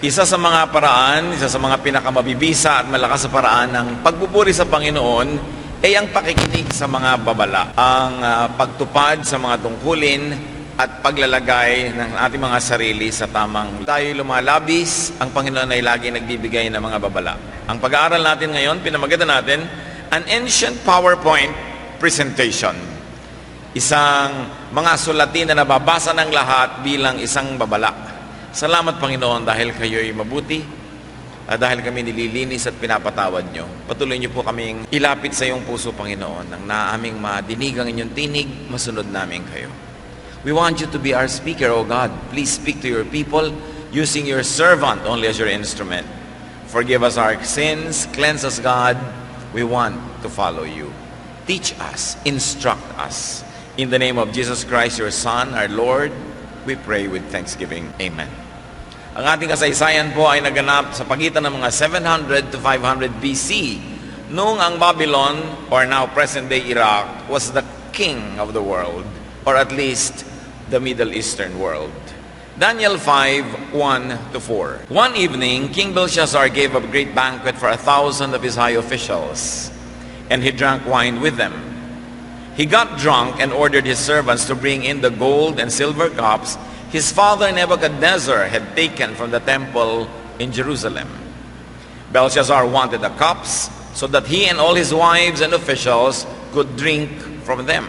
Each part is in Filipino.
Isa sa mga paraan, isa sa mga pinakamabibisa at malakas sa paraan ng pagbuburi sa Panginoon ay ang pakikinig sa mga babala, ang pagtupad sa mga tungkulin at paglalagay ng ating mga sarili sa tamang. Tayo lumalabis, ang Panginoon ay lagi nagbibigay ng mga babala. Ang pag-aaral natin ngayon, pinamagatan natin, an ancient PowerPoint presentation. Isang mga sulatin na nababasa ng lahat bilang isang babala. Salamat Panginoon dahil kayo'y mabuti, dahil kami nililinis at pinapatawad nyo. Patuloy nyo po kaming ilapit sa iyong puso Panginoon, nang naaming madinig ang inyong tinig, masunod namin kayo. We want you to be our speaker, O God. Please speak to your people using your servant only as your instrument. Forgive us our sins, cleanse us God. We want to follow you. Teach us, instruct us. In the name of Jesus Christ, your Son, our Lord, we pray with thanksgiving. Amen. Ang ating kasaysayan po ay naganap sa pagitan ng mga 700 to 500 BC, noong ang Babylon, or now present-day Iraq, was the king of the world, or at least the Middle Eastern world. Daniel 5, 1-4. One evening, King Belshazzar gave a great banquet for 1,000 of his high officials, and he drank wine with them. He got drunk and ordered his servants to bring in the gold and silver cups his father Nebuchadnezzar had taken from the temple in Jerusalem. Belshazzar wanted the cups so that he and all his wives and officials could drink from them.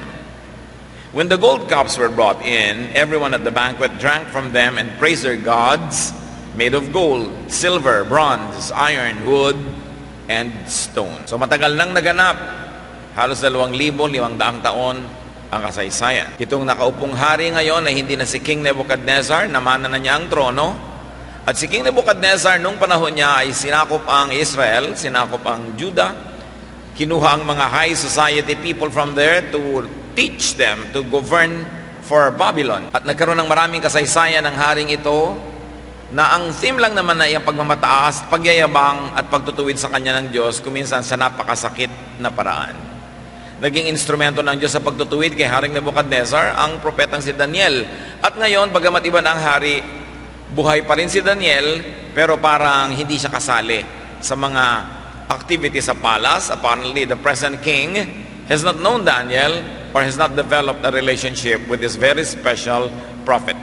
When the gold cups were brought in, everyone at the banquet drank from them and praised their gods made of gold, silver, bronze, iron, wood, and stone. So matagal nang naganap, halos 2,500 taon ang kasaysayan. Itong nakaupong hari ngayon ay hindi na si King Nebuchadnezzar, namana na niya ang trono. At si King Nebuchadnezzar, nung panahon niya ay sinakop ang Israel, sinakop ang Judah, kinuha ang mga high society people from there to teach them to govern for Babylon. At nagkaroon ng maraming kasaysayan ng haring ito, na ang theme lang naman ay ang pagmamataas, pagyayabang at pagtutuwid sa kanya ng Diyos, kuminsan sa napakasakit na paraan. Naging instrumento ng Diyos sa pagtutuwid kay Haring Nebuchadnezzar ang propetang si Daniel. At ngayon, bagamat iba na ang hari, buhay pa rin si Daniel, pero parang hindi siya kasali sa mga activities sa palace. Apparently, the present king has not known Daniel or has not developed a relationship with this very special prophet.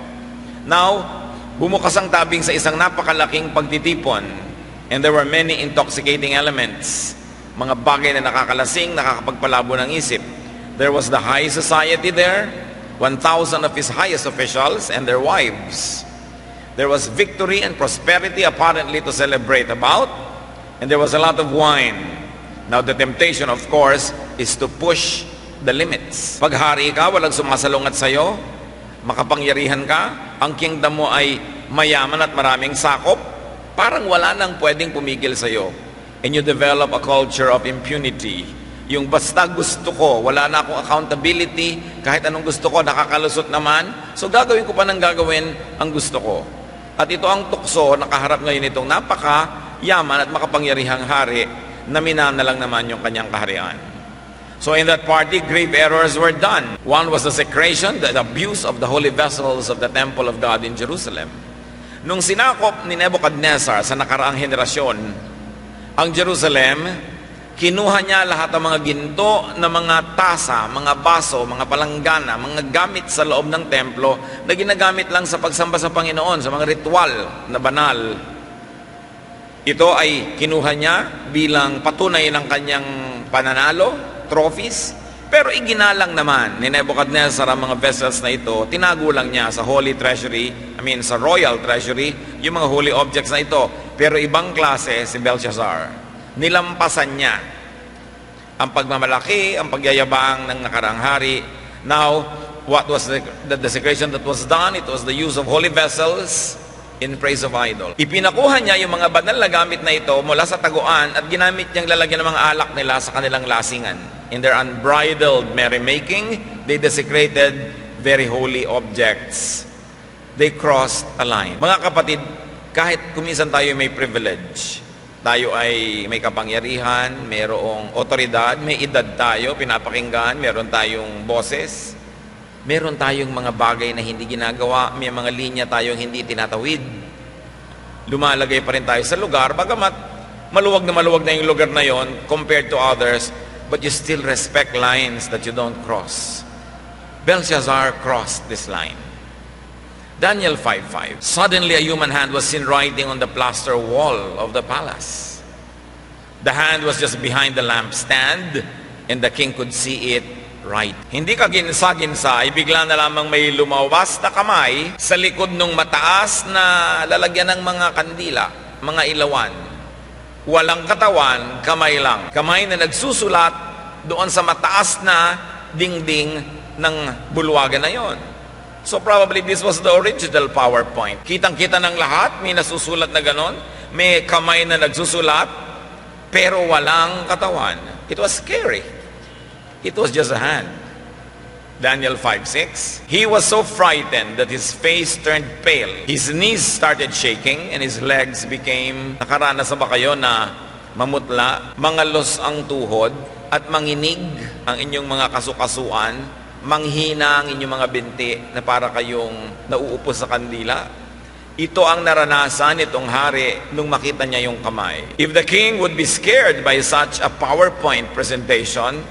Now, bumukas ang tabing sa isang napakalaking pagtitipon, and there were many intoxicating elements. Mga bagay na nakakalasing, nakakapagpalabo ng isip. There was the high society there, 1,000 of his highest officials and their wives. There was victory and prosperity apparently to celebrate about, and there was a lot of wine. Now the temptation, of course, is to push the limits. Pag hari ka, walang sumasalungat sa'yo, makapangyarihan ka, ang kingdom mo ay mayaman at maraming sakop, parang wala nang pwedeng pumigil sa'yo. And you develop a culture of impunity. Yung basta gusto ko, wala na akong accountability, kahit anong gusto ko, nakakalusot naman, so gagawin ko pa ng gagawin ang gusto ko. At ito ang tukso, nakaharap ngayon itong napaka-yaman at makapangyarihang hari, na minana lang naman yung kanyang kaharian. So in that party, grave errors were done. One was the desecration, the abuse of the holy vessels of the temple of God in Jerusalem. Nung sinakop ni Nebuchadnezzar sa nakaraang henerasyon ang Jerusalem, kinuha niya lahat ng mga ginto na mga tasa, mga baso, mga palanggana, mga gamit sa loob ng templo na ginagamit lang sa pagsamba sa Panginoon, sa mga ritual na banal. Ito ay kinuha niya bilang patunay ng kanyang pananalo, trophies, pero iginalang naman ni Nebuchadnezzar ang mga vessels na ito, tinago lang niya sa holy treasury, sa royal treasury, yung mga holy objects na ito. Pero ibang klase si Belshazzar. Nilampasan niya ang pagmamalaki, ang pagyayabang ng nakarang hari. Now, what was the desecration that was done? It was the use of holy vessels in praise of idol. Ipinakuha niya yung mga banal na gamit na ito mula sa taguan at ginamit niyang lalagyan ng mga alak nila sa kanilang lasingan. In their unbridled merrymaking, they desecrated very holy objects. They crossed a line. Mga kapatid, kahit kuminsan tayo may privilege, tayo ay may kapangyarihan, mayroong otoridad, may edad tayo, pinapakinggan, meron tayong boses, meron tayong mga bagay na hindi ginagawa, may mga linya tayong hindi tinatawid. lumalagay pa rin tayo sa lugar, bagamat maluwag na yung lugar na yon compared to others, but you still respect lines that you don't cross. Belshazzar crossed this line. Daniel 5:5. Suddenly a human hand was seen writing on the plaster wall of the palace. The hand was just behind the lampstand, and the king could see it right. Hindi ka ginsa-ginsa, bigla na lamang may lumawas na kamay sa likod ng mataas na lalagyan ng mga kandila, mga ilawan. Walang katawan, kamay lang. Kamay na nagsusulat doon sa mataas na dingding ng bulwagan na yon. So probably this was the original PowerPoint. Kitang-kita ng lahat, may nasusulat na ganon. May kamay na nagsusulat, pero walang katawan. It was scary. It was just a hand. Daniel 5:6. He was so frightened that his face turned pale. His knees started shaking and his legs became... Nakaranas na ba kayo na mamutla, mangalos ang tuhod, at manginig ang inyong mga kasukasuan, manghina ang inyong mga binti na para kayong nauupo sa kandila? Ito ang naranasan nitong hari nung makita niya yung kamay. If the king would be scared by such a PowerPoint presentation,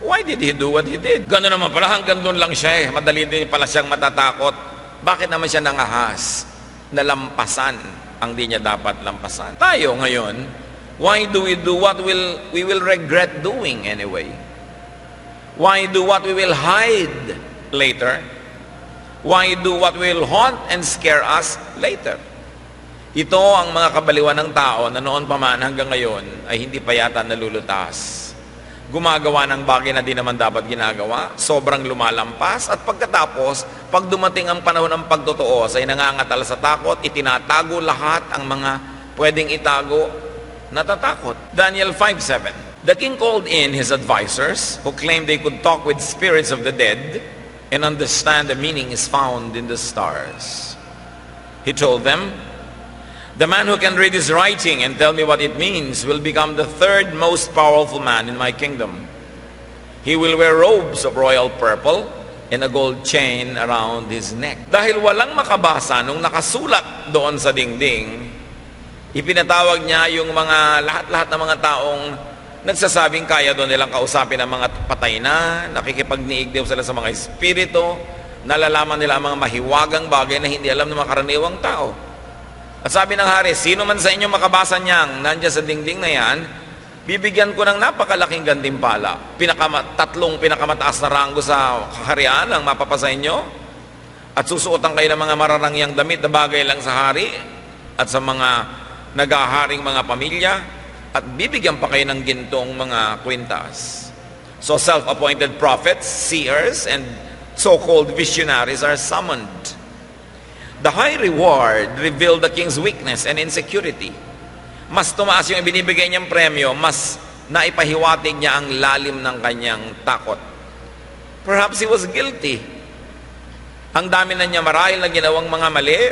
why did he do what he did? Gano'n naman pala, hanggang doon lang siya eh. Madali din pala siyang matatakot. Bakit naman siya nangahas? Nalampasan ang di niya dapat lampasan. Tayo ngayon, why do we do what we will regret doing anyway? Why do what we will hide later? Why do what will haunt and scare us later? Ito ang mga kabaliwan ng tao na noon pa man hanggang ngayon ay hindi pa yata nalulutas. Gumagawa ng bagay na di naman dapat ginagawa, sobrang lumalampas, at pagkatapos, pag dumating ang panahon ng pagtotoo, ay nangangatal sa takot, itinatago lahat ang mga pwedeng itago, natatakot. Daniel 5:7. The king called in his advisors, who claimed they could talk with spirits of the dead and understand the meaning is found in the stars. He told them, the man who can read his writing and tell me what it means will become the third most powerful man in my kingdom. He will wear robes of royal purple and a gold chain around his neck. Dahil walang makabasa nung nakasulat doon sa dingding, ipinatawag niya yung mga lahat-lahat ng mga taong nagsasabing kaya doon nilang kausapin ang mga patay na, nakikipagniig daw sila sa mga espiritu, nalalaman nila ang mga mahiwagang bagay na hindi alam ng mga karaniwang tao. At sabi ng hari, sino man sa inyo makabasa niyang nandiyan sa dingding na yan, bibigyan ko ng napakalaking gantimpala. Tatlong pinakamataas na ranggo sa kaharian ang mapapasa inyo. At susuotan kayo ng mga mararangyang damit na bagay lang sa hari at sa mga nagaharing mga pamilya. At bibigyan pa kayo ng gintong mga kwintas. So self-appointed prophets, seers, and so-called visionaries are summoned. The high reward revealed the king's weakness and insecurity. Mas tumaas yung ibinibigay niyang premyo, mas naipahiwatig niya ang lalim ng kanyang takot. Perhaps he was guilty. Ang dami na niya marahil na ginawang mga mali,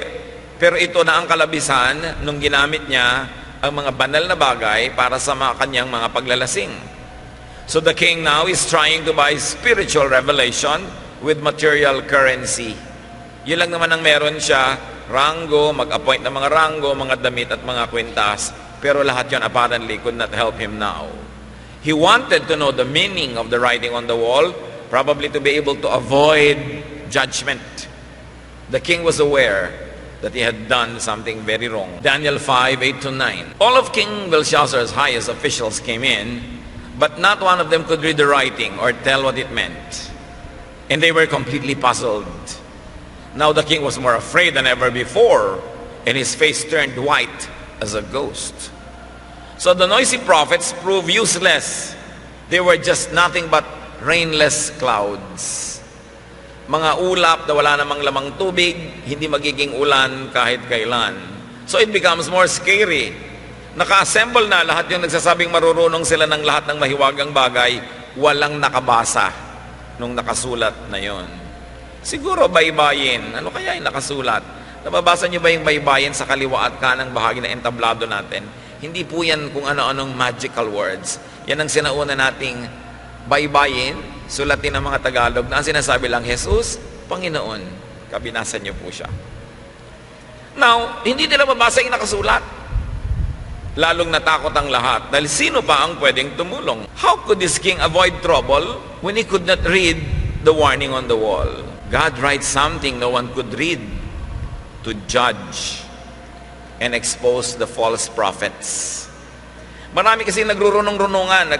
pero ito na ang kalabisan nung ginamit niya ang mga banal na bagay para sa kanyang mga paglalasing. So the king now is trying to buy spiritual revelation with material currency. Yun lang naman ang meron siya, ranggo, mag-appoint ng mga ranggo, mga damit at mga kwintas. Pero lahat yun apparently could not help him now. He wanted to know the meaning of the writing on the wall, probably to be able to avoid judgment. The king was aware that he had done something very wrong. Daniel 5:8-9. All of King Belshazzar's highest officials came in, but not one of them could read the writing or tell what it meant. And they were completely puzzled. Now the king was more afraid than ever before, and his face turned white as a ghost. So the noisy prophets proved useless. They were just nothing but rainless clouds. Mga ulap na wala namang lamang tubig, hindi magiging ulan kahit kailan. So it becomes more scary. Naka-assemble na lahat yung nagsasabing marurunong sila ng lahat ng mahiwagang bagay, walang nakabasa nung nakasulat na yon. Siguro baybayin. Ano kaya yung nakasulat? Nababasa niyo ba yung baybayin sa kaliwa at kanang bahagi na entablado natin? Hindi po yan kung ano-anong magical words. Yan ang sinauna nating baybayin, sulatin ng mga Tagalog na ang sinasabi lang, Jesus, Panginoon. Kabinasa niyo po siya. Now, hindi nila mabasa yung nakasulat. Lalong natakot ang lahat dahil sino pa ang pwedeng tumulong? How could this king avoid trouble when he could not read the warning on the wall? God writes something no one could read to judge and expose the false prophets. Marami kasi nagrurunong-runungan,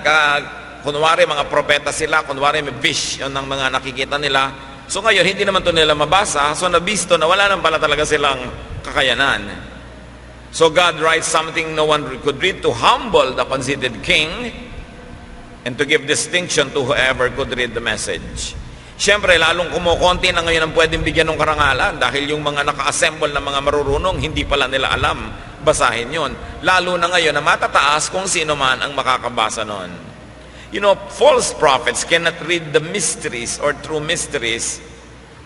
kunwari mga propeta sila, kunwari may vision ng mga nakikita nila. So ngayon, hindi naman ito nila mabasa, so nabisto na wala nang pala talaga silang kakayanan. So God writes something no one could read to humble the conceited king and to give distinction to whoever could read the message. Siyempre, lalong kumukonti na ngayon ang pwedeng bigyan ng karangalan dahil yung mga naka-assemble na mga marurunong, hindi pala nila alam basahin yon. Lalo na ngayon na matataas kung sino man ang makakabasa nun. You know, false prophets cannot read the mysteries or true mysteries,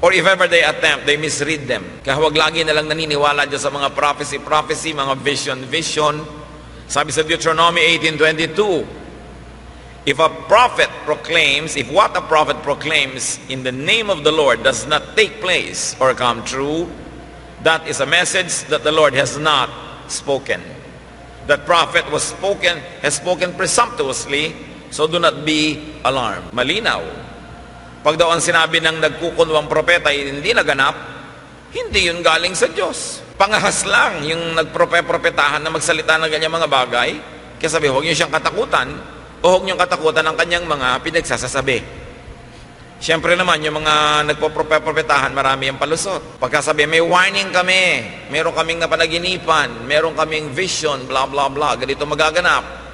or if ever they attempt, they misread them. Kaya huwag lagi na lang naniniwala dyan sa mga prophecy, mga vision. Sabi sa Deuteronomy 18:22, if what a prophet proclaims in the name of the Lord does not take place or come true, that is a message that the Lord has not spoken. That prophet has spoken presumptuously, so do not be alarmed. Malinaw. Pag daw ang sinabi ng nagkukunwang propeta ay hindi naganap, hindi yun galing sa Diyos. Pangahas lang yung nagpropetahan na magsalita ng ganyang mga bagay, kaya sabi, huwag niyo siyang katakutan, o huwag niyong katakutan ng kanyang mga pinagsasasabi. Siyempre naman, yung mga nagpropetahan, marami ang palusot. Pagkasabi, may warning kami, meron kaming napanaginipan, meron kaming vision, blah, blah, blah, ganito magaganap.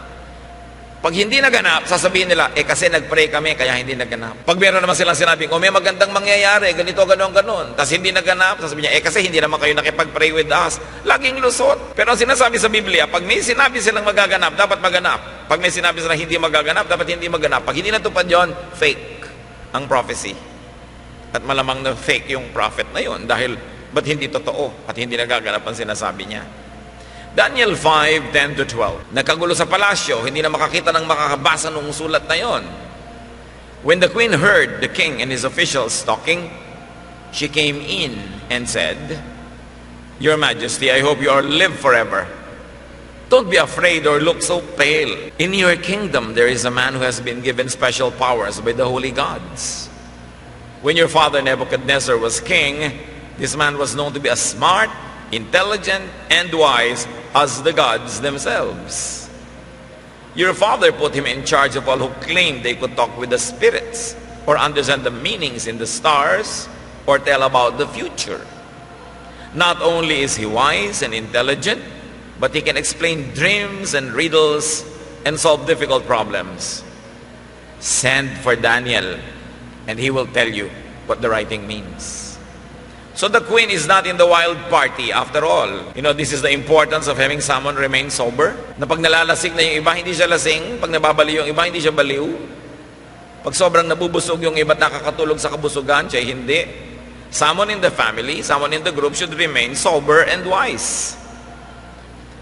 Pag hindi naganap, sasabihin nila, kasi nagpray kami, kaya hindi naganap. Pag meron naman silang sinabing, may magandang mangyayari, ganito, ganon. Tapos hindi naganap, sasabihin niya, kasi hindi naman kayo nakipag-pray with us. Laging lusot. Pero ang sinasabi sa Biblia, pag may sinabi silang magaganap, dapat maganap. Pag may sinabi silang hindi magaganap, dapat hindi maganap. Pag hindi natupad yon, fake ang prophecy. At malamang na fake yung prophet na yon dahil ba't hindi totoo at hindi nagaganap ang sinasabi niya. Daniel 5:10-12. Nagkagulo sa palasyo, hindi na makakita ng makakabasa ng sulat na yon. When the queen heard the king and his officials talking, she came in and said, Your Majesty, I hope you are live forever. Don't be afraid or look so pale. In your kingdom, there is a man who has been given special powers by the holy gods. When your father Nebuchadnezzar was king, this man was known to be as smart, intelligent, and wise as the gods themselves. Your father put him in charge of all who claimed they could talk with the spirits, or understand the meanings in the stars, or tell about the future. Not only is he wise and intelligent, but he can explain dreams and riddles and solve difficult problems. Send for Daniel, and he will tell you what the writing means. So the queen is not in the wild party after all. You know, this is the importance of having someone remain sober. Na pag nalalasing na yung iba, hindi siya lasing. Pag nababaliw yung iba, hindi siya baliw. Pag sobrang nabubusog yung iba at nakakatulog sa kabusugan, siya hindi. Someone in the family, someone in the group should remain sober and wise.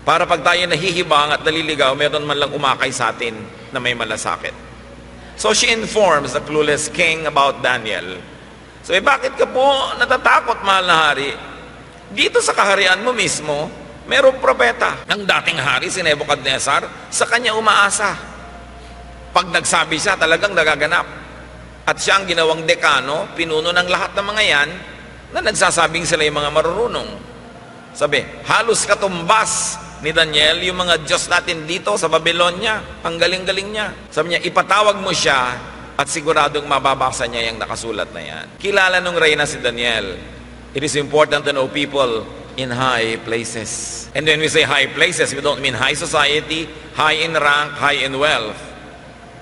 Para pag tayo nahihibang at naliligaw, meron man lang umakay sa atin na may malasakit. So she informs the clueless king about Daniel. So bakit ka po natatakot, mahal na hari? Dito sa kaharian mo mismo, merong propeta. Ang dating hari, si Nebuchadnezzar, sa kanya umaasa. Pag nagsabi siya, talagang nagaganap. At siya ang ginawang dekano, pinuno ng lahat ng mga yan, na nagsasabing sila yung mga marurunong. Sabi, halos katumbas ni Daniel yung mga Diyos natin dito sa Babylonia. Ang galing-galing niya. Sabi niya, ipatawag mo siya at siguradong mababasa niya yung nakasulat na yan. Kilala nung reyna si Daniel. It is important to know people in high places. And when we say high places, we don't mean high society, high in rank, high in wealth.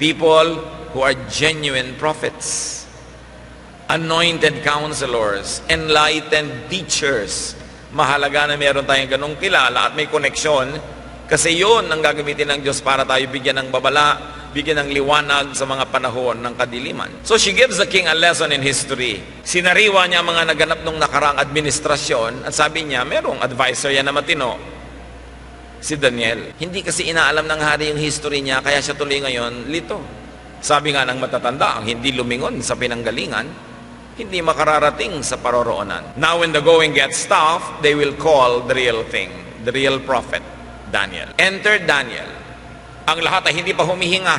People who are genuine prophets, anointed counselors, enlightened teachers. Mahalaga na meron tayong ganong kilala at may koneksyon kasi yun ang gagamitin ng Diyos para tayo bigyan ng babala, bigyan ng liwanag sa mga panahon ng kadiliman. So she gives the king a lesson in history. Sinariwa niya ang mga naganap nung nakarang administrasyon at sabi niya, merong advisor yan na matino, si Daniel. Hindi kasi inaalam ng hari yung history niya, kaya siya tuloy ngayon lito. Sabi nga ng matatanda, ang hindi lumingon sa pinanggalingan, hindi makararating sa paroroonan. Now when the going gets tough, they will call the real thing, the real prophet, Daniel. Enter Daniel. Ang lahat ay hindi pa humihinga.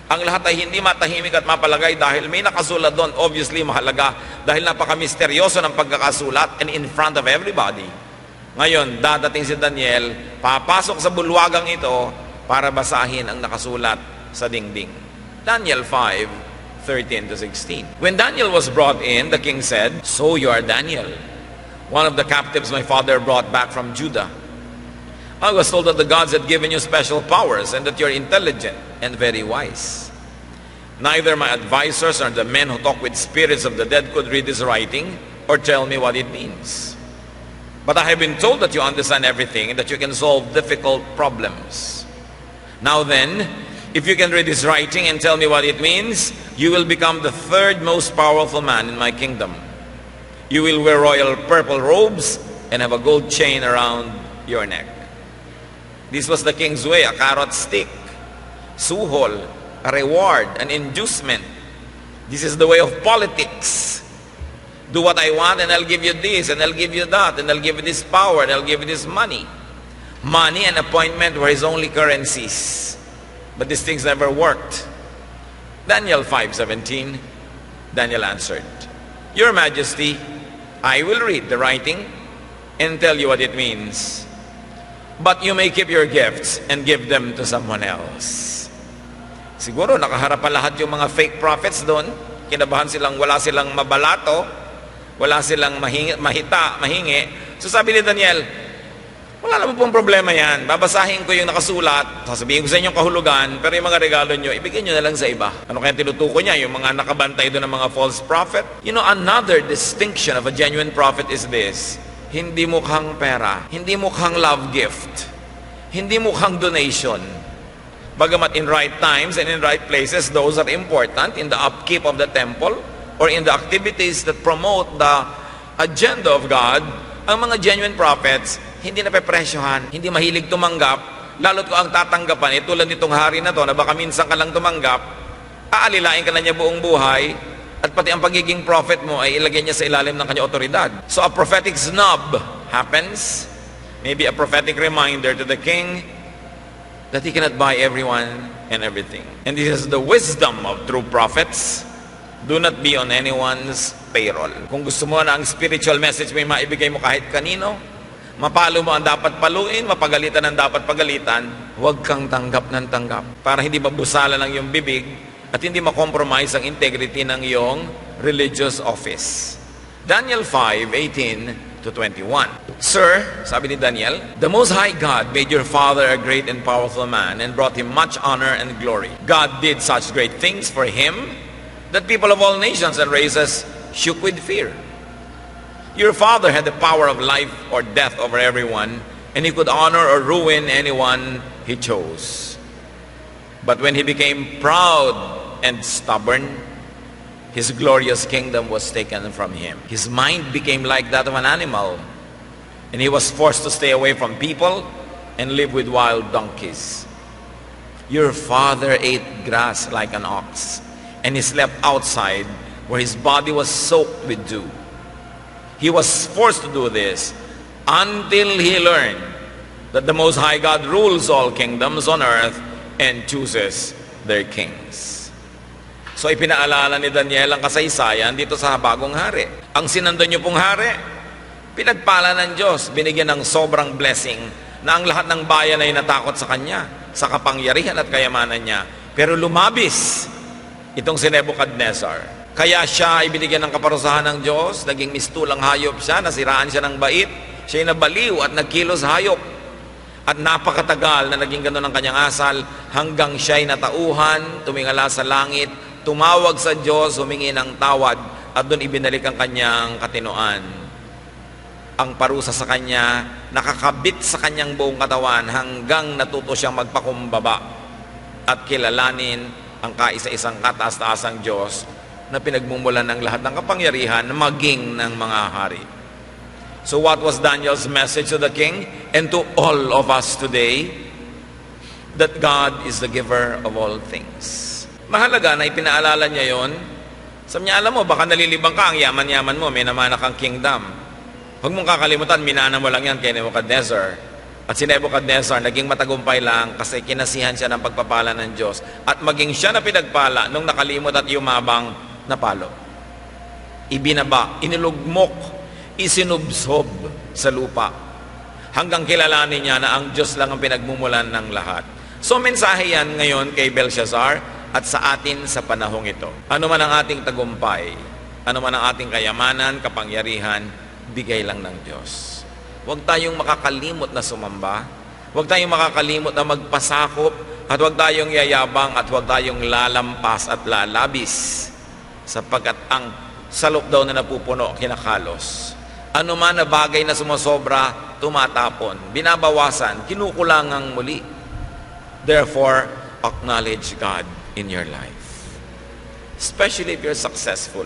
Ang lahat ay hindi matahimik at mapalagay dahil may nakasulat doon, obviously mahalaga, dahil napaka-misteryoso ng pagkakasulat and in front of everybody. Ngayon, dadating si Daniel, papasok sa bulwagang ito para basahin ang nakasulat sa dingding. Daniel 5:13 to 16. When Daniel was brought in, the king said, "So you are Daniel, one of the captives my father brought back from Judah. I was told that the gods had given you special powers and that you're intelligent and very wise. Neither my advisors nor the men who talk with spirits of the dead could read this writing or tell me what it means. But I have been told that you understand everything and that you can solve difficult problems. Now then, if you can read this writing and tell me what it means, you will become the third most powerful man in my kingdom. You will wear royal purple robes and have a gold chain around your neck." This was the king's way, a carrot stick, suhol, a reward, an inducement. This is the way of politics. Do what I want and I'll give you this and I'll give you that and I'll give you this power and I'll give you this money. Money and appointment were his only currencies. But these things never worked. Daniel 5:17, Daniel answered, "Your Majesty, I will read the writing and tell you what it means. But you may keep your gifts and give them to someone else." Siguro nakaharap pa lahat yung mga fake prophets doon. Kinabahan silang wala silang mabalato, wala silang mahingi. So sabi ni Daniel, wala naman pong problema yan. Babasahin ko yung nakasulat, sasabihin ko sa inyong kahulugan, pero yung mga regalo nyo, ibigay nyo na lang sa iba. Ano kaya tinutuko niya? Yung mga nakabantay doon ng mga false prophet? You know, another distinction of a genuine prophet is this: hindi mukhang pera, hindi mukhang love gift, hindi mukhang donation. Bagamat in right times and in right places, those are important in the upkeep of the temple or in the activities that promote the agenda of God. Ang mga genuine prophets, hindi napepresyohan, hindi mahilig tumanggap, lalo't kung ang tatanggapan, tulad nitong hari na to, na baka minsan ka lang tumanggap, aalilain ka na niya buong buhay, at pati ang pagiging prophet mo ay ilagay niya sa ilalim ng kanyang otoridad. So a prophetic snub happens, maybe a prophetic reminder to the king that he cannot buy everyone and everything. And this is the wisdom of true prophets. Do not be on anyone's payroll. Kung gusto mo na ang spiritual message may maibigay mo kahit kanino, mapalo mo ang dapat paluin, mapagalitan ang dapat pagalitan, huwag kang tanggap ng tanggap para hindi mabusala ng iyong bibig at hindi makompromise ang integrity ng iyong religious office. Daniel 5:18 to 21. "Sir," sabi ni Daniel, "the Most High God made your father a great and powerful man and brought him much honor and glory. God did such great things for him that people of all nations and races shook with fear. Your father had the power of life or death over everyone, and he could honor or ruin anyone he chose. But when he became proud and stubborn, his glorious kingdom was taken from him. His mind became like that of an animal, and he was forced to stay away from people and live with wild donkeys. Your father ate grass like an ox, and he slept outside where his body was soaked with dew. He was forced to do this until he learned that the Most High God rules all kingdoms on earth and chooses their kings." So ipinaalala ni Daniel ang kasaysayan dito sa bagong hari. Ang sinundan niyo pong hari, pinagpala ng Diyos, binigyan ng sobrang blessing na ang lahat ng bayan ay natakot sa kanya, sa kapangyarihan at kayamanan niya. Pero lumabis itong si Nebuchadnezzar. Kaya siya ay binigyan ng kaparusahan ng Diyos, naging mistulang hayop siya, nasiraan siya ng bait, siya ay nabaliw at nagkilos hayop. At napakatagal na naging gano'n ang kanyang asal hanggang siya ay natauhan, tumingala sa langit, tumawag sa Diyos, humingi ng tawad at doon ibinalik ang kanyang katinoan. Ang parusa sa kanya, nakakabit sa kanyang buong katawan hanggang natuto siyang magpakumbaba at kilalanin ang kaisa-isang kataas-taasang Diyos na pinagmumulan ng lahat ng kapangyarihan maging ng mga hari. So what was Daniel's message to the king and to all of us today? That God is the giver of all things. Mahalaga na ipinaalala niya yon Sabi niya, alam mo, baka nalilibang ka, ang yaman-yaman mo, may namana kang kingdom. Huwag mong kakalimutan, minana mo lang yan kay Nebuchadnezzar. At si Nebuchadnezzar, naging matagumpay lang kasi kinasihan siya ng pagpapala ng Diyos. At maging siya na pinagpala nung nakalimot at yumabang napalo. Ibinaba, inilugmok, isinubsob sa lupa. Hanggang kilalanin niya na ang Diyos lang ang pinagmumulan ng lahat. So, mensahe yan ngayon kay Belshazzar at sa atin sa panahong ito. Ano man ang ating tagumpay, ano man ang ating kayamanan, kapangyarihan, bigay lang ng Diyos. Huwag tayong makakalimot na sumamba. Huwag tayong makakalimot na magpasakop. At huwag tayong yayabang at huwag tayong lalampas at lalabis. Sapagkat ang salop daw na napupuno, kinakalos. Ano man na bagay na sumasobra, tumatapon, binabawasan, kinukulangang muli. Therefore, acknowledge God in your life. Especially if you're successful.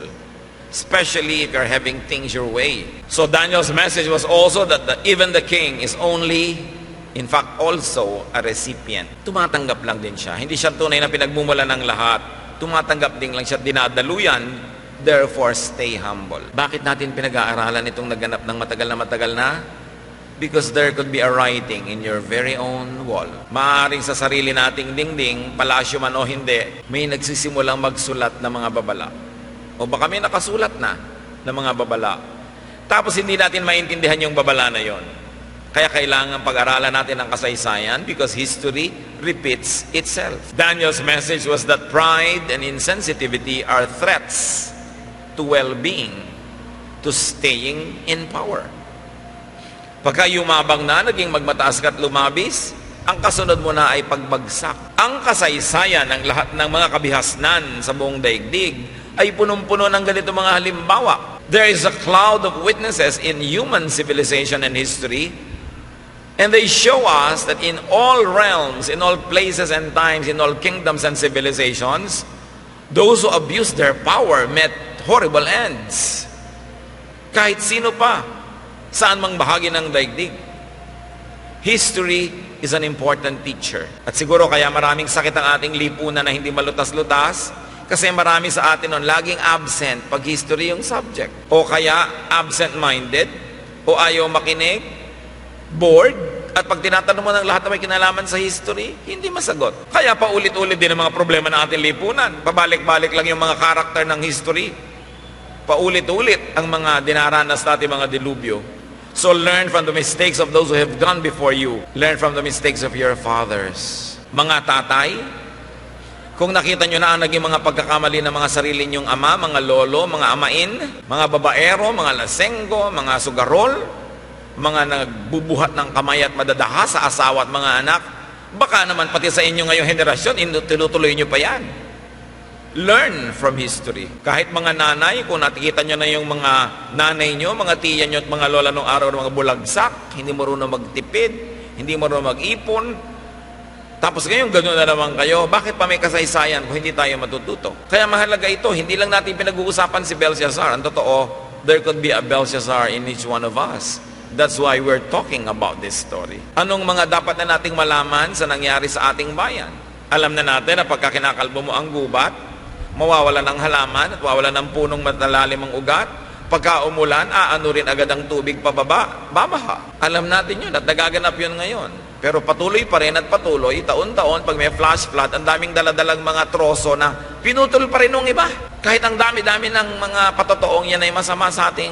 Especially if you're having things your way. So Daniel's message was also that even the king is only, in fact, also a recipient. Tumatanggap lang din siya. Hindi siya tunay na pinagmumula ng lahat. Tumatanggap din lang siya, dinadaluyan. Therefore, stay humble. Bakit natin pinag-aaralan itong naganap ng matagal na? Because there could be a writing in your very own wall. Maaaring sa sarili nating dingding, palasyo man o hindi, may nagsisimulang magsulat ng mga babala. O baka may nakasulat na ng mga babala. Tapos hindi natin maintindihan yung babala na yon. Kaya kailangan pag-aralan natin ang kasaysayan because history repeats itself. Daniel's message was that pride and insensitivity are threats to well-being, to staying in power. Pagka yumabang na, naging magmataas ka at lumabis, ang kasunod mo na ay pagbagsak. Ang kasaysayan ng lahat ng mga kabihasnan sa buong daigdig ay punong-puno ng ganito mga halimbawa. There is a cloud of witnesses in human civilization and history, and they show us that in all realms, in all places and times, in all kingdoms and civilizations, those who abuse their power met horrible ends. Kahit sino pa, saan mang bahagi ng daigdig. History is an important teacher. At siguro kaya maraming sakit ang ating lipunan na hindi malutas-lutas kasi marami sa atin nun laging absent pag history yung subject. O kaya absent-minded, o ayaw makinig, bored, at pag tinatanong mo ng lahat na may kinalaman sa history, hindi masagot. Kaya paulit-ulit din ang mga problema ng ating lipunan. Pabalik-balik lang yung mga karakter ng history. Paulit-ulit ang mga dinaranas natin mga dilubyo. So learn from the mistakes of those who have gone before you. Learn from the mistakes of your fathers. Mga tatay, kung nakita nyo na ang naging mga pagkakamali ng mga sarili nyong ama, mga lolo, mga amain, mga babaero, mga lasenggo, mga sugarol, mga nagbubuhat ng kamay at madadaha sa asawa at mga anak, baka naman pati sa inyo ngayong henerasyon, tinutuloy nyo pa yan. Learn from history. Kahit mga nanay, kung nakikita nyo na yung mga nanay nyo, mga tiya nyo at mga lola nung araw, mga bulagsak, hindi marunong magtipid, hindi marunong mag-ipon, tapos ngayon gano'n na naman kayo, bakit pa may kasaysayan kung hindi tayo matututo? Kaya mahalaga ito, hindi lang natin pinag-uusapan si Belshazzar. Ang totoo, there could be a Belshazzar in each one of us. That's why we're talking about this story. Anong mga dapat na nating malaman sa nangyari sa ating bayan? Alam na natin na pagka kinakalbo mo ang gubat, mawawala ng halaman at mawawala ng punong matalalim ang ugat. Pagka umulan, aano rin agad ang tubig pababa, babaha. Alam natin yun at nagaganap yun ngayon. Pero patuloy pa rin at patuloy, taon-taon, pag may flash flood, ang daming daladalang mga troso na pinutol pa rin ng iba. Kahit ang dami-dami ng mga patotoong yan ay masama sa ating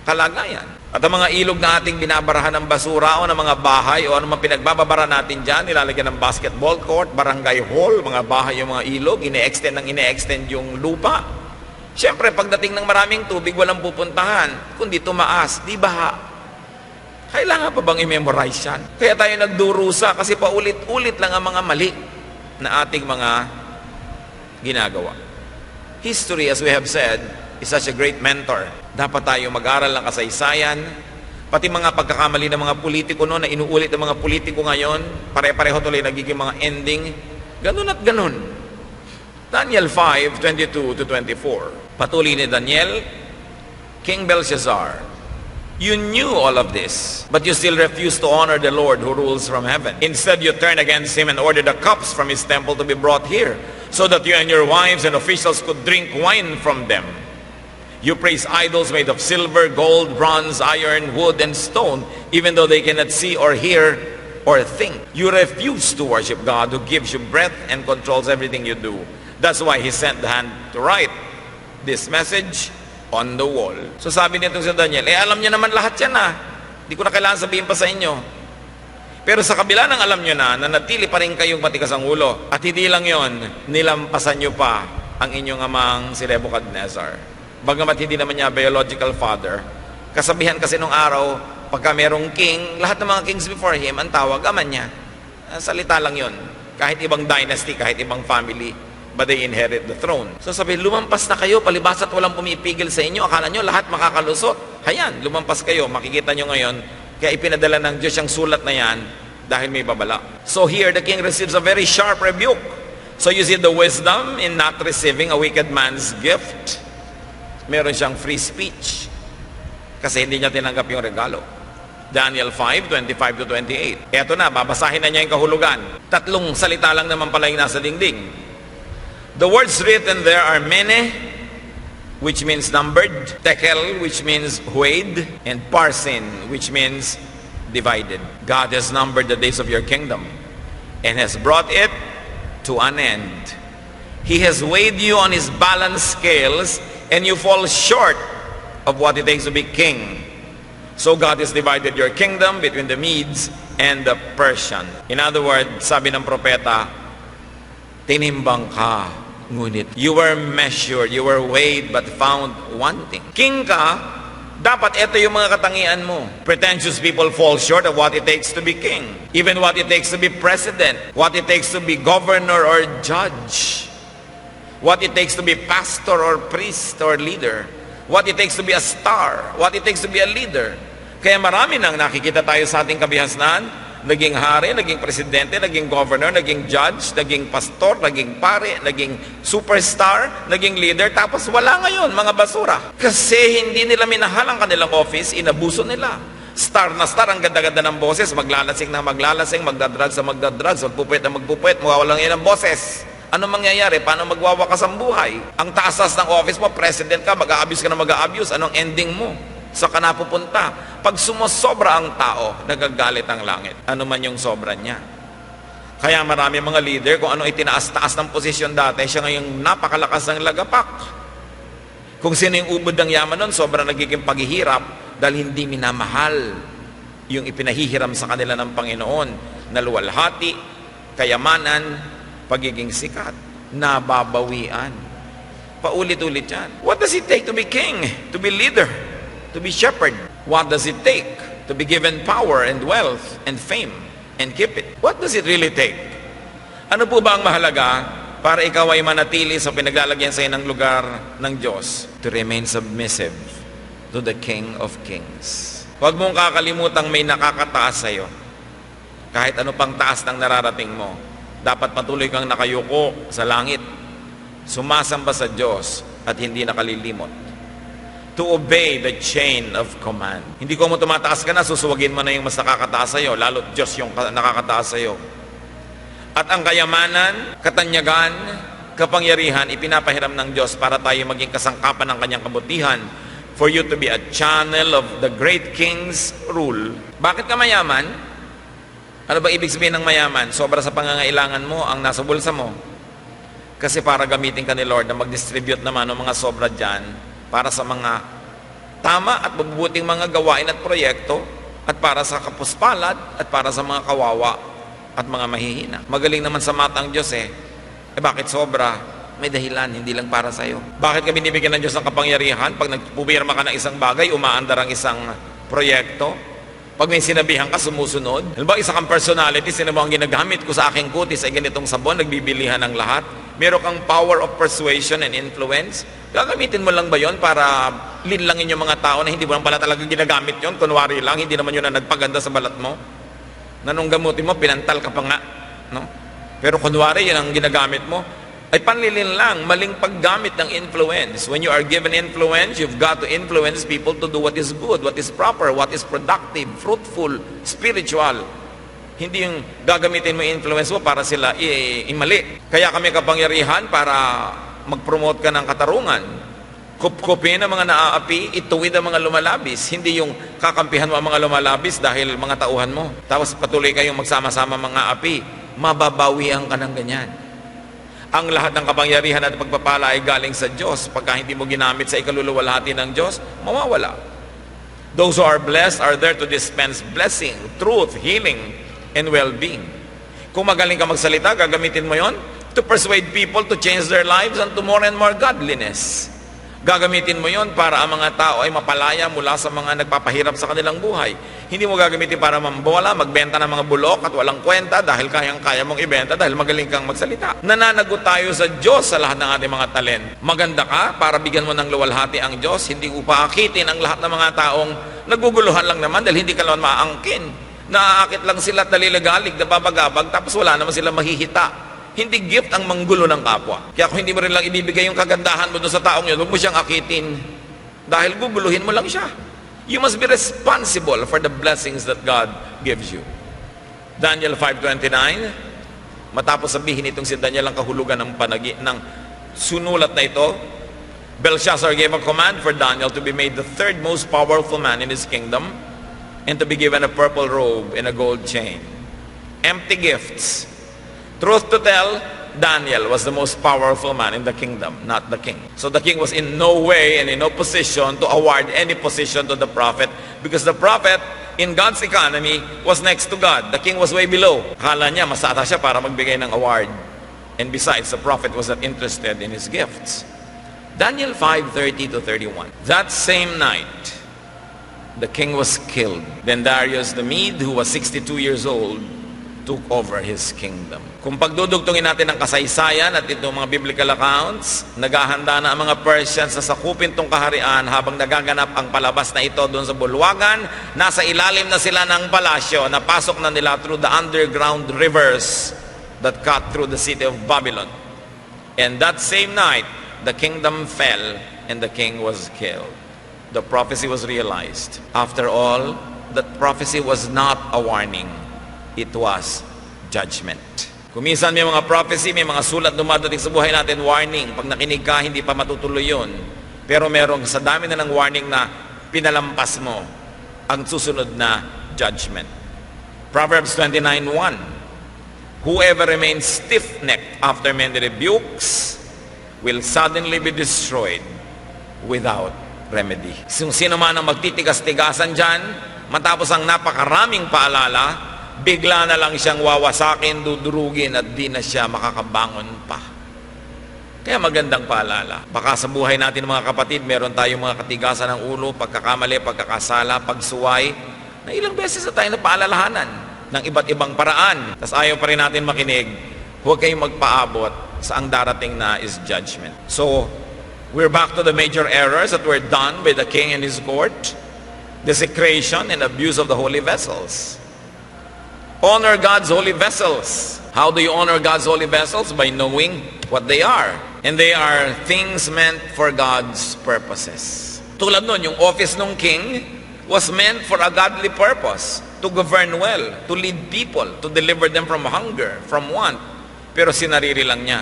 kalagayan. At ang mga ilog na ating binabarahan ng basura o ng mga bahay o ano man pinagbababara natin dyan, nilalagyan ng basketball court, barangay hall, mga bahay yung mga ilog, ine-extend yung lupa. Siyempre, pagdating ng maraming tubig, walang pupuntahan. Kundi tumaas, di baha. Kailangan pa bang i-memorize yan? Kaya tayo nagdurusa kasi paulit-ulit lang ang mga mali na ating mga ginagawa. History, as we have said, is such a great mentor. Dapat tayo mag-aral ng kasaysayan, pati mga pagkakamali ng mga politiko noon na inuulit ng mga politiko ngayon, pare-pareho tuloy nagiging mga ending. Ganun at ganun. Daniel 5:22-24. Patuloy ni Daniel, King Belshazzar, you knew all of this, but you still refused to honor the Lord who rules from heaven. Instead, you turned against him and ordered the cups from his temple to be brought here. so that you and your wives and officials could drink wine from them. You praise idols made of silver, gold, bronze, iron, wood, and stone, even though they cannot see or hear or think. You refuse to worship God who gives you breath and controls everything you do. That's why He sent the hand to write this message on the wall. So sabi nito si Daniel, alam niyo naman lahat yan Hindi ko na kailangan sabihin pa sa inyo. Pero sa kabila ng alam nyo na, nanatili pa rin kayong matigas ang ulo. At hindi lang yon, nilampasan nyo pa ang inyong amang si Nebuchadnezzar. Bagamat hindi naman niya biological father. Kasabihan kasi nung araw, pagka merong king, lahat ng mga kings before him, ang tawag, ama niya. Salita lang yon. Kahit ibang dynasty, kahit ibang family, but they inherit the throne. So sabi, lumampas na kayo, palibas at walang pumipigil sa inyo. Akala nyo lahat makakalusot. Hayan, lumampas kayo. Makikita nyo ngayon, kaya ipinadala ng Diyos yung sulat na yan dahil may babala. So here, the king receives a very sharp rebuke. So you see the wisdom in not receiving a wicked man's gift. Meron siyang free speech kasi hindi niya tinanggap yung regalo. Daniel 5:25-28. Eto na, babasahin na niya yung kahulugan. 3 salita lang naman pala yung nasa dingding. The words written there are mene, which means numbered, tekel, which means weighed, and parsin, which means divided. God has numbered the days of your kingdom and has brought it to an end. He has weighed you on His balance scales, and you fall short of what it takes to be king. So God has divided your kingdom between the Medes and the Persian. In other words, sabi ng propeta, tinimbang ka, ngunit you were measured, you were weighed, but found wanting. King ka, dapat ito yung mga katangian mo. Pretentious people fall short of what it takes to be king. Even what it takes to be president, what it takes to be governor or judge, what it takes to be pastor or priest or leader, what it takes to be a star, what it takes to be a leader. Kaya marami nang nakikita tayo sa ating kabihasnan, naging hari, naging presidente, naging governor, naging judge, naging pastor, naging pare, naging superstar, naging leader, tapos wala ngayon, mga basura. Kasi hindi nila minahal ang kanilang office, inabuso nila. Star na star, ang ganda-ganda ng boses, maglalasing na maglalasing, magdadrugs na magdadrugs, magpupwet na magpupwet, mawawalang yan ang boses. Ano mangyayari? Paano magwawakas ang buhay? Ang taas ng office mo, president ka, mag-a-abuse ka na mag-a-abuse. Anong ending mo? Saan ka napupunta? Pag sumosobra ang tao, nagagalit ang langit. Ano man yung sobra niya. Kaya marami mga leader, kung ano itinaas-taas ng posisyon dati, siya ngayong napakalakas ng lagapak. Kung sino yung ubod ng yaman nun, sobrang nagiging paghihirap dahil hindi minamahal yung ipinahihiram sa kanila ng Panginoon na luwalhati, kayamanan, pagiging sikat, nababawian. Paulit-ulit yan. What does it take to be king? To be leader? To be shepherd? What does it take to be given power and wealth and fame and keep it? What does it really take? Ano po ba ang mahalaga para ikaw ay manatili sa pinaglalagyan sa ng lugar ng Diyos? To remain submissive to the King of Kings. Huwag mong kakalimutang may nakakataas sa'yo. Kahit ano pang taas ng nararating mo, dapat patuloy kang nakayuko sa langit, sumasamba sa Diyos at hindi nakalilimot. To obey the chain of command. Hindi ko mo tumataas ka na, susuwagin mo na yung mas nakakataas sa'yo, lalo't Diyos yung nakakataas sa'yo. At ang kayamanan, katanyagan, kapangyarihan, ipinapahiram ng Diyos para tayo maging kasangkapan ng kanyang kabutihan, for you to be a channel of the great King's rule. Bakit ka mayaman? Ano ba ibig sabihin ng mayaman? Sobra sa pangangailangan mo ang nasa bulsa mo. Kasi para gamitin ka ni Lord na mag-distribute naman ng mga sobra dyan para sa mga tama at mabubuting mga gawain at proyekto at para sa kapuspalad at para sa mga kawawa at mga mahihina. Magaling naman sa mata ang Diyos bakit sobra? May dahilan, hindi lang para sa'yo. Bakit ka binibigyan ng Diyos ng kapangyarihan? Pag nagpupirma ka ng isang bagay, umaandar ang isang proyekto. Pag may sinabihan ka, sumusunod. Halimbawa, isa kang personality, sino mo ang ginagamit ko sa aking kutis ay ganitong sabon, nagbibilihan ng lahat. Meron kang power of persuasion and influence. Gagamitin mo lang ba yon para linlangin yung mga tao na hindi mo lang pala talaga ginagamit yon? Kunwari lang, hindi naman yun na nagpaganda sa balat mo. Nanong gamutin mo, pinantal ka pa nga. No? Pero kunwari, yun ang ginagamit mo. Ay panlilin lang, maling paggamit ng influence. When you are given influence, you've got to influence people to do what is good, what is proper, what is productive, fruitful, spiritual. Hindi yung gagamitin mo yung influence mo para sila imali. Kaya kami kapangyarihan para mag-promote ka ng katarungan. Kupkupin ang mga naaapi, ituwid ang mga lumalabis. Hindi yung kakampihan mo ang mga lumalabis dahil mga tauhan mo. Tapos patuloy kayong magsama-sama mga api. Mababawian ka ng ganyan. Ang lahat ng kapangyarihan at pagpapala ay galing sa Diyos. Pagka hindi mo ginamit sa ikaluluwalhati ng Diyos, mawawala. Those who are blessed are there to dispense blessing, truth, healing, and well-being. Kung magaling ka magsalita, gagamitin mo yon to persuade people to change their lives and to more and more godliness. Gagamitin mo yon para ang mga tao ay mapalaya mula sa mga nagpapahirap sa kanilang buhay. Hindi mo gagamitin para mambola, magbenta ng mga bulok at walang kwenta dahil kayang-kaya mong ibenta dahil magaling kang magsalita. Nananagot tayo sa Diyos sa lahat ng ating mga talent. Maganda ka para bigyan mo ng luwalhati ang Diyos, hindi upaakitin ang lahat ng mga taong naguguluhan lang naman dahil hindi ka naman maangkin. Naaakit lang sila at nalilagalig, nababagabag, tapos wala naman sila mahihita. Hindi gift ang manggulo ng kapwa. Kaya kung hindi mo rin lang ibibigay yung kagandahan mo doon sa taong yun, huwag mo siyang akitin. Dahil guguluhin mo lang siya. You must be responsible for the blessings that God gives you. Daniel 5:29, matapos sabihin itong si Daniel ang kahulugan ng ng sunulat na ito, Belshazzar gave a command for Daniel to be made the third most powerful man in his kingdom, and to be given a purple robe and a gold chain. Empty gifts. Truth to tell, Daniel was the most powerful man in the kingdom, not the king. So the king was in no way and in no position to award any position to the prophet, because the prophet, in God's economy, was next to God. The king was way below. Akala niya, masata siya para magbigay ng award. And besides, the prophet was not interested in his gifts. Daniel 5:30-31. That same night, the king was killed. Then Darius the Mede, who was 62 years old, took over his kingdom. Kung pagdudugtungin natin ang kasaysayan at itong mga biblical accounts, naghahanda na ang mga Persians sa sakupin tong kaharian habang nagaganap ang palabas na ito doon sa bulwagan. Nasa ilalim na sila ng palasyo, napasok na nila through the underground rivers that cut through the city of Babylon. And that same night, the kingdom fell and the king was killed. The prophecy was realized. After all, that prophecy was not a warning. It was judgment. Kung minsan may mga prophecy, may mga sulat dumadating sa buhay natin, warning. Pag nakinig ka, hindi pa matutuloy yun. Pero merong sa dami na ng warning na pinalampas mo ang susunod na judgment. Proverbs 29:1. Whoever remains stiff-necked after many rebukes will suddenly be destroyed without remedy. Sino man ang magtitigas-tigasan dyan, matapos ang napakaraming paalala, bigla na lang siyang wawasakin, dudurugin, at di na siya makakabangon pa. Kaya magandang paalala. Baka sa buhay natin mga kapatid, meron tayong mga katigasan ng ulo, pagkakamali, pagkakasala, pagsuway, na ilang beses na tayo napaalalahanan ng iba't ibang paraan. Tapos ayaw pa rin natin makinig, huwag kayong magpaabot sa ang darating na is judgment. So, we're back to the major errors that were done by the king and his court. Desecration and abuse of the holy vessels. Honor God's holy vessels. How do you honor God's holy vessels? By knowing what they are. And they are things meant for God's purposes. Tulad nun, yung office ng king was meant for a godly purpose. To govern well, to lead people, to deliver them from hunger, from want. Pero sinarili lang niya.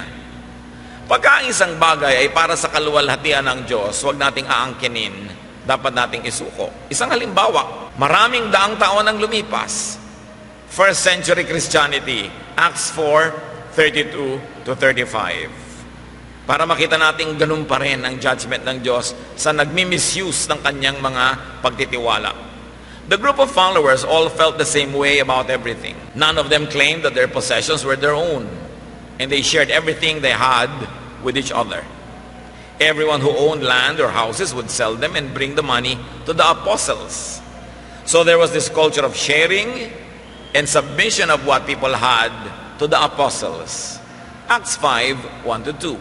Pagka ang isang bagay ay para sa kaluwalhatian ng Diyos, huwag nating aangkinin, dapat nating isuko. Isang halimbawa, maraming daang taon ang lumipas. First century Christianity, Acts 4:32-35. Para makita natin ganun pa rin ang judgment ng Diyos sa nagmi-misuse ng kanyang mga pagtitiwala. The group of followers all felt the same way about everything. None of them claimed that their possessions were their own, and they shared everything they had with each other. Everyone who owned land or houses would sell them and bring the money to the apostles. So there was this culture of sharing and submission of what people had to the apostles. Acts 5:1-2.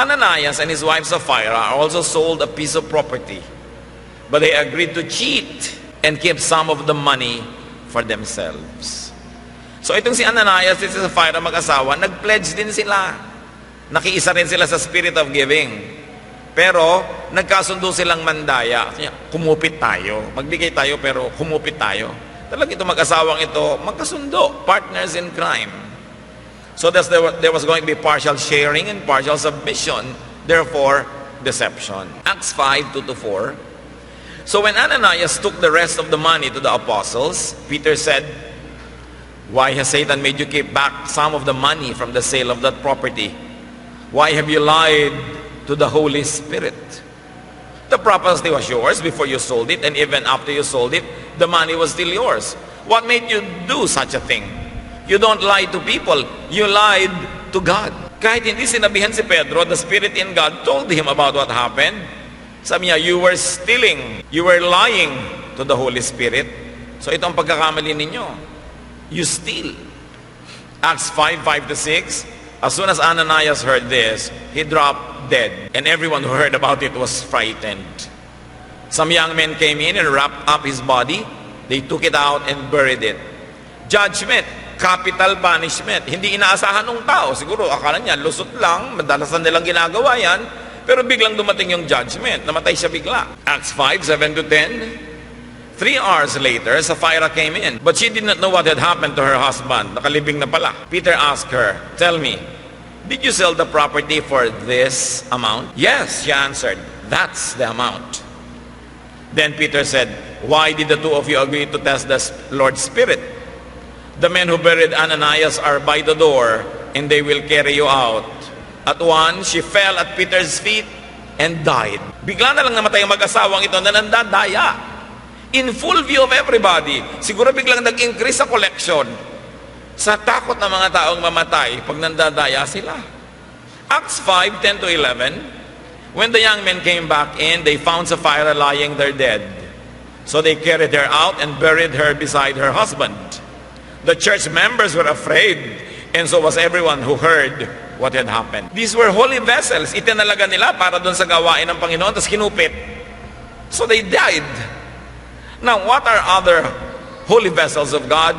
Ananias and his wife Sapphira also sold a piece of property, but they agreed to cheat and keep some of the money for themselves. So itong si Ananias at si Sapphira mag-asawa, nag-pledge din sila. Nakiisa rin sila sa spirit of giving. Pero nagkasundo silang mandaya. Kumupit tayo. Magbigay tayo pero kumupit tayo. Talagang ito mag-asawang ito, magkasundo, partners in crime. So there was going to be partial sharing and partial submission, therefore, deception. Acts 5, 2-4. So when Ananias took the rest of the money to the apostles, Peter said, "Why has Satan made you keep back some of the money from the sale of that property? Why have you lied to the Holy Spirit? The property was yours before you sold it, and even after you sold it, the money was still yours. What made you do such a thing? You don't lie to people, you lied to God." Kahit hindi sinabihan si Pedro, the Spirit in God told him about what happened. Sabi niya, you were stealing, you were lying to the Holy Spirit. So ito ang pagkakamali ninyo. You steal. Acts 5, 5-6. As soon as Ananias heard this, he dropped dead, and everyone who heard about it was frightened. Some young men came in and wrapped up his body. They took it out and buried it. Judgment, capital punishment. Hindi inaasahan ng tao. Siguro akala niya, lusot lang, madalasan nilang ginagawa yan, pero biglang dumating yung judgment. Namatay siya bigla. Acts 5, 7-10. 3 hours later, Sapphira came in, but she did not know what had happened to her husband. Nakalibing na pala. Peter asked her, "Tell me, did you sell the property for this amount?" "Yes," she answered. "That's the amount." Then Peter said, "Why did the two of you agree to test the Lord's Spirit? The men who buried Ananias are by the door, and they will carry you out." At once, she fell at Peter's feet and died. Bigla na lang namatay ang mag-asawang ito na nandadaya. In full view of everybody. Siguro biglang nag-increase sa collection. Sa takot ng mga taong mamatay pag nandadaya sila. Acts 5, 10-11. When the young men came back in, they found Sapphira lying there dead. So they carried her out and buried her beside her husband. The church members were afraid, and so was everyone who heard what had happened. These were holy vessels. Itinalaga nila para doon sa gawain ng Panginoon, tapos kinupit. So they died. Now, what are other holy vessels of God?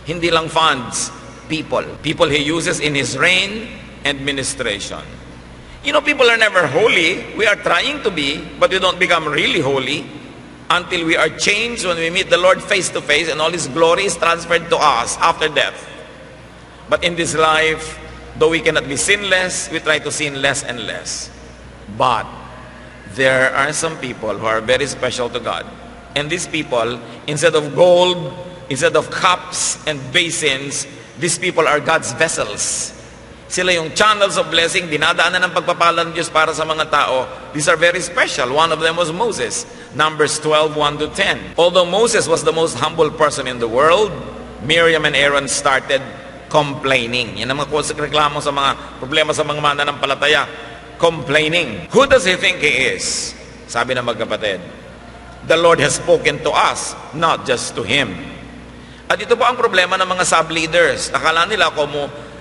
Hindi lang funds, people. People He uses in His reign and ministration. You know, people are never holy. We are trying to be, but we don't become really holy until we are changed when we meet the Lord face to face and all His glory is transferred to us after death. But in this life, though we cannot be sinless, we try to sin less and less. But there are some people who are very special to God. And these people, instead of gold, instead of cups and basins, these people are God's vessels. Sila yung channels of blessing, dinadaanan ng pagpapala ng Diyos para sa mga tao. These are very special. One of them was Moses. Numbers 12, 1-10. Although Moses was the most humble person in the world, Miriam and Aaron started complaining. Yan ang mga reklamo sa mga problema sa mga mananampalataya. Complaining. Who does he think he is? Sabi ng magkapatid, the Lord has spoken to us, not just to him. At ito po ang problema ng mga sub-leaders. Akala nila kung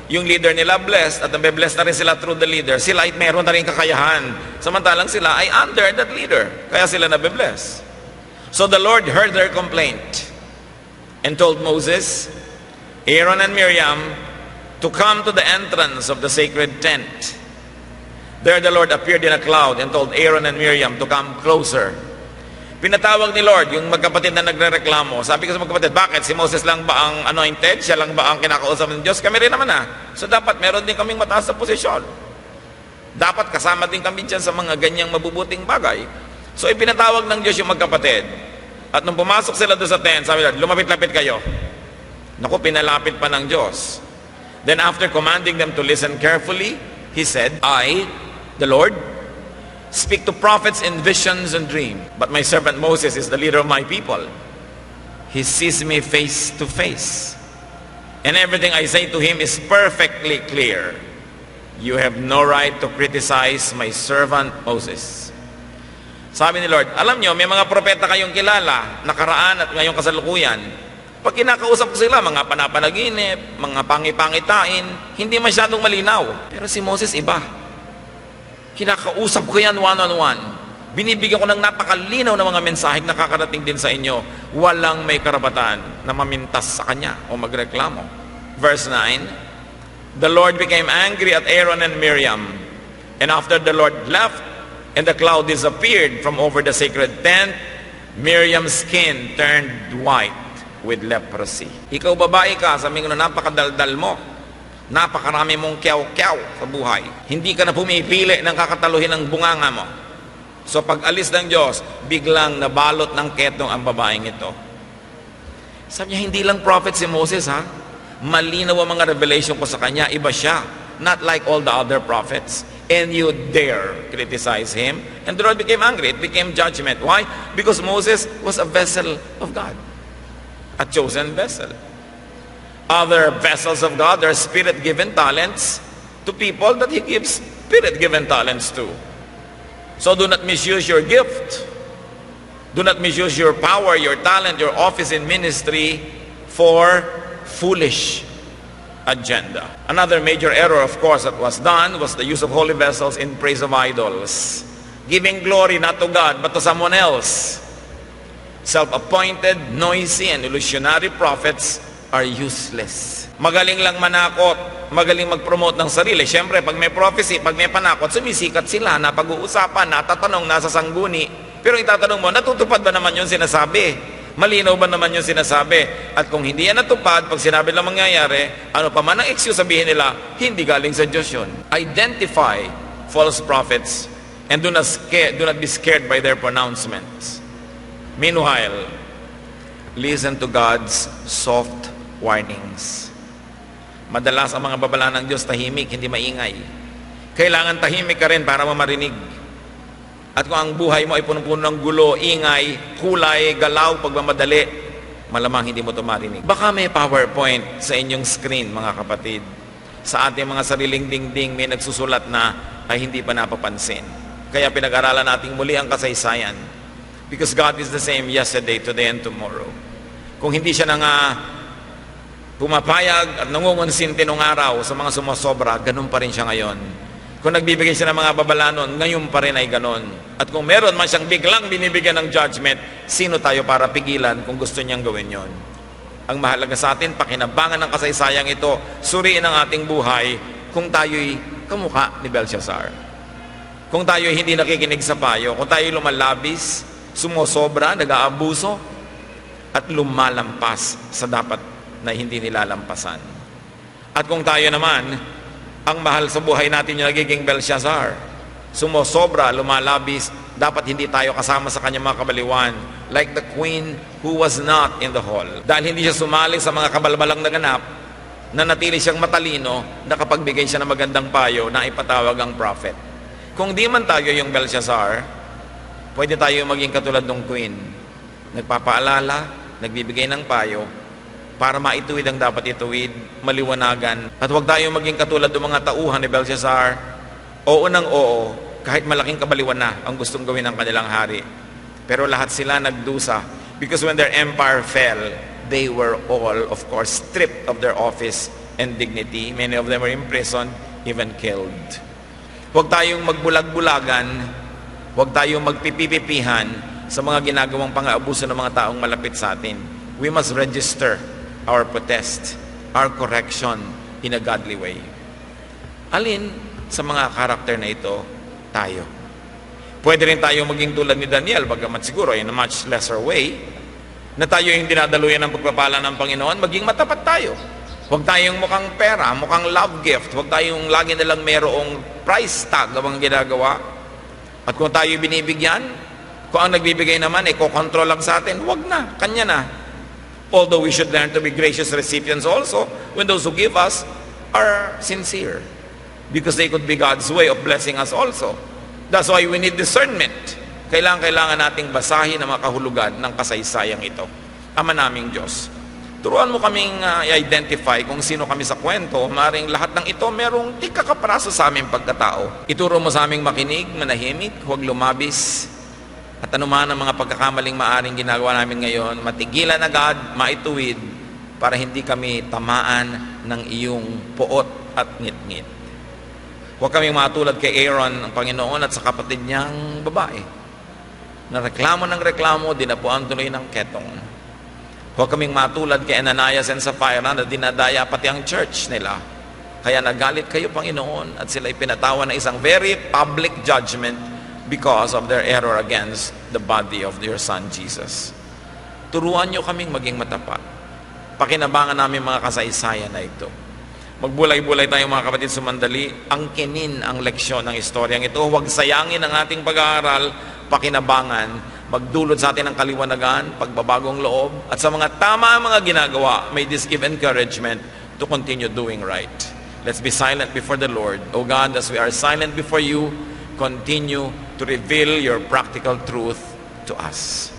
yung leader nila blessed at nabe-bless na rin sila through the leader, sila ay meron na rin kakayahan. Samantalang sila ay under that leader. Kaya sila nabe-bless. So the Lord heard their complaint and told Moses, Aaron and Miriam to come to the entrance of the sacred tent. There the Lord appeared in a cloud and told Aaron and Miriam to come closer. Pinatawag ni Lord yung magkapatid na nagrereklamo. Sabi ko sa magkapatid, bakit? Si Moses lang ba ang anointed? Siya lang ba ang kinakausap ng Diyos? Kami rin naman So dapat meron din kaming mataas sa posisyon. Dapat kasama din kami dyan sa mga ganyang mabubuting bagay. So ipinatawag ng Diyos yung magkapatid. At nung pumasok sila doon sa tent, sabi Lord, lumapit-lapit kayo. Naku, pinalapit pa ng Diyos. Then after commanding them to listen carefully, He said, I, the Lord, speak to prophets in visions and dreams. But my servant Moses is the leader of my people. He sees me face to face. And everything I say to him is perfectly clear. You have no right to criticize my servant Moses. Sabi ni Lord, alam nyo, may mga propeta kayong kilala, nakaraan at ngayong kasalukuyan. Pag kinakausap ko sila, mga panapanaginip, mga pangipangitain, hindi masyadong malinaw. Pero si Moses iba. Kinakausap ko yan one-on-one. Binibigyan ko ng napakalinaw na mga mensaheng nakakarating din sa inyo. Walang may karapatan na mamintas sa kanya o magreklamo. Verse 9, the Lord became angry at Aaron and Miriam. And after the Lord left and the cloud disappeared from over the sacred tent, Miriam's skin turned white with leprosy. Ikaw babae ka, sabihin ko na napakadaldal mo. Napakarami mong kyaw-kyaw sa buhay. Hindi ka na pumipili ng kakataluhin ng bunganga mo. So pag alis ng Diyos, biglang nabalot ng ketong ang babaeng ito. Sabi niya, hindi lang prophet si Moses ha. Malinaw ang mga revelation ko sa kanya. Iba siya. Not like all the other prophets. And you dare criticize him. And the Lord became angry. It became judgment. Why? Because Moses was a vessel of God. A chosen vessel. Other vessels of God are spirit-given talents to people that He gives spirit-given talents to. So do not misuse your gift. Do not misuse your power, your talent, your office in ministry for foolish agenda. Another major error, of course, that was done was the use of holy vessels in praise of idols. Giving glory not to God but to someone else. Self-appointed, noisy, and illusionary prophets are useless. Magaling lang manakot, magaling mag-promote ng sarili. Siyempre, pag may prophecy, pag may panakot, sumisikat sila, napag-uusapan, natatanong, nasa sangguni. Pero itatanong mo, natutupad ba naman yung sinasabi? Malinaw ba naman yung sinasabi? At kung hindi yan natupad, pag sinabi lang mangyayari, ano pa man ang excuse sabihin nila, hindi galing sa Diyos yun. Identify false prophets and do not be scared by their pronouncements. Meanwhile, listen to God's soft warnings. Madalas ang mga babala ng Diyos tahimik, hindi maingay. Kailangan tahimik ka rin para mamarinig. At kung ang buhay mo ay punong-puno ng gulo, ingay, kulay, galaw, pagmamadali, malamang hindi mo ito marinig. Baka may PowerPoint sa inyong screen, mga kapatid. Sa ating mga sariling dingding, may nagsusulat na ay hindi pa napapansin. Kaya pinag-aralan natin muli ang kasaysayan. Because God is the same yesterday, today, and tomorrow. Kung hindi siya pumapayag at nangungonsinti nung araw sa mga sumasobra, ganun pa rin siya ngayon. Kung nagbibigay siya ng mga babala noon, ngayon pa rin ay ganun. At kung meron man siyang biglang binibigyan ng judgment, sino tayo para pigilan kung gusto niyang gawin yon? Ang mahalaga sa atin, pakinabangan ng kasaysayang ito, suriin ang ating buhay kung tayo'y kamukha ni Belshazzar. Kung tayo'y hindi nakikinig sa payo, kung tayo'y lumalabis, sumosobra, nag-aabuso, at lumalampas sa dapat na hindi nilalampasan. At kung tayo naman, ang mahal sa buhay natin yung nagiging Belshazzar, sumosobra, lumalabis, dapat hindi tayo kasama sa kanyang mga kabaliwan, like the queen who was not in the hall. Dahil hindi siya sumali sa mga kabalbalang naganap, nanatili siyang matalino, nakapagbigay siya ng magandang payo na ipatawag ang prophet. Kung di man tayo yung Belshazzar, pwede tayo maging katulad ng queen. Nagpapaalala, nagbibigay ng payo, para maituwid ang dapat ituwid, maliwanagan. At huwag tayo maging katulad ng mga tauhan ni Belshazzar, oo ng oo, kahit malaking kabaliwan na ang gustong gawin ng kanilang hari. Pero lahat sila nagdusa, because when their empire fell, they were all, of course, stripped of their office and dignity. Many of them were imprisoned, even killed. Huwag tayong magbulag-bulagan, huwag tayong magpipipipihan sa mga ginagawang pang-aabuso ng mga taong malapit sa atin. We must register our protest, our correction in a godly way. Alin sa mga karakter na ito, tayo. Pwede rin tayo maging tulad ni Daniel, bagamat siguro in a much lesser way, na tayo yung dinadaluyan ng pagpapala ng Panginoon, maging matapat tayo. Huwag tayong mukhang pera, mukhang love gift, huwag tayong lagi nalang merong price tag ang ginagawa. At kung tayo binibigyan, kung ang nagbibigay naman, kokontrol lang sa atin, huwag na, kanya na. Although we should learn to be gracious recipients also when those who give us are sincere. Because they could be God's way of blessing us also. That's why we need discernment. Kailangan nating basahin ang mga kahulugan ng kasaysayang ito. Ama naming Diyos, turuan mo kaming i-identify kung sino kami sa kwento. Maring lahat ng ito merong tikakapraso sa aming pagkatao. Ituro mo sa aming makinig, manahimik, huwag lumabis. At anuman ang mga pagkakamaling maaring ginagawa namin ngayon, matigilan agad, maituwid, para hindi kami tamaan ng iyong puot at ngit-ngit. Huwag kaming matulad kay Aaron, ang Panginoon, at sa kapatid niyang babae, na reklamo ng reklamo, dinapuan tuloy ng ketong. Huwag kaming matulad kay Ananias and Sapphira, na dinadaya pati ang church nila. Kaya nagalit kayo, Panginoon, at sila ipinatawan ng isang very public judgment because of their error against the body of your Son, Jesus. Turuan niyo kaming maging matapat. pakinabangan namin mga kasaysayan na ito. Magbulay-bulay tayo mga kapatid sumandali, angkinin ang leksyon ng istoryang ito. Huwag sayangin ang ating pag-aaral, pakinabangan, magdulot sa atin ng kaliwanagan, pagbabagong loob, at sa mga tama mga ginagawa, may this give encouragement to continue doing right. Let's be silent before the Lord. O God, as we are silent before you, continue to reveal your practical truth to us.